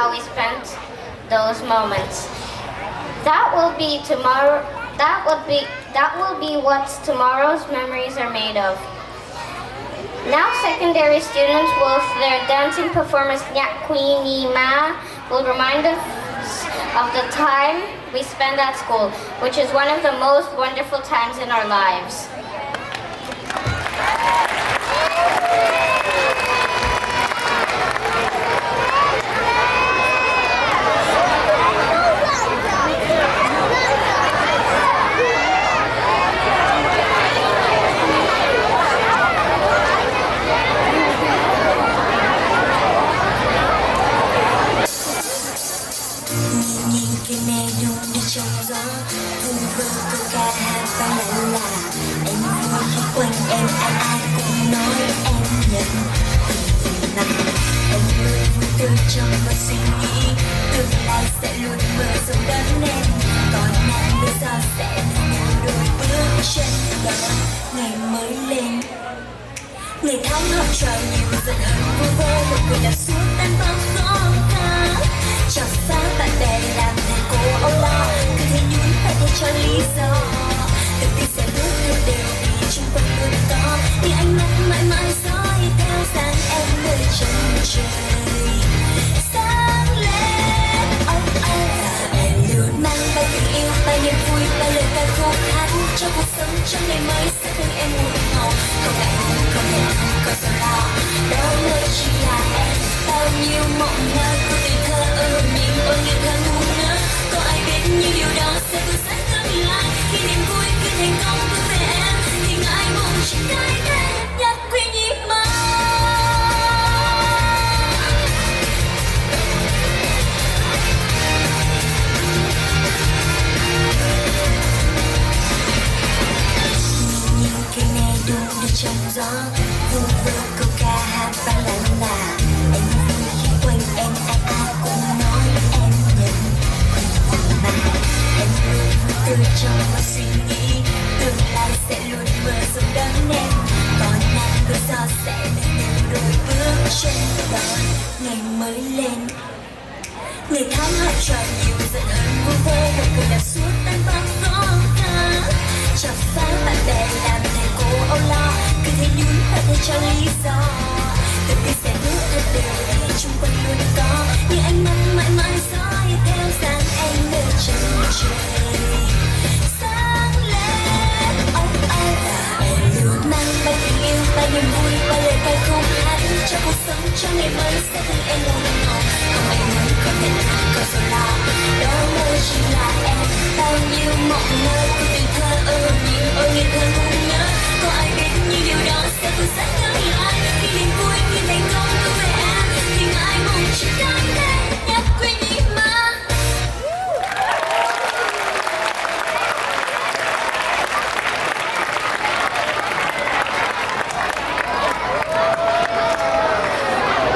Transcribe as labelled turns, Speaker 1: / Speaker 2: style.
Speaker 1: how we spent those moments. That will be tomorrow. That will be what tomorrow's memories are made of. Now secondary students with their dancing performance Nhạc Queen Ma will remind us of the time we spend at school, which is one of the most wonderful times in our lives.
Speaker 2: Trong một suy nghĩ tương lai sẽ luôn mơ rộng đón em, còn nàng bây giờ sẽ là một đôi bước chân đón ngày mới lên. Ngày tháng học trò nhiều giận hờn vô vô, một người đã xua tan bao khó khăn. Chào xa bạn bè làm thầy cô âu lo, cứ thế nhún phải thay cho lý do. Tự tin sẽ bước theo đều vì chung quanh luôn có thì ánh mắt mãi mãi dõi theo dáng em nơi chân trời. Bao niềm vui, bao lời ca khúc hát cho cuộc sống trong ngày mới sẽ cùng em một màu. Không ngại ngùng, không hề không có sầu lo, đó mới chỉ là em. Bao nhiêu mộng mơ của tuổi thơ ơ mình ôi như thơ ngu ngơ. Có ai biết như điều đó sẽ cứ dẫn tương lai khi niềm vui khi thành công hướng về em thì ngại ngùng chỉ cái tên Nhạc Queen nhịp mơ. Trong gió vu vơ câu ca hát vang lặng là anh vui khi quanh em ai cũng nói em nhận mà em luôn vui tươi trong một suy nghĩ tương lai sẽ luôn mơ rộng đón em, còn nàng bây giờ sẽ là nhiều đôi bước chân đón ngày mới lên. Ngày tháng học trò nhiều giận hờn vô vô, một người đã suốt tan bao khó khăn. Chào phá bạn bè làm thầy cô âu lo, cứ thế nhún phải thay cho lý do. Tự tin sẽ bước thật đều vì chung quanh luôn có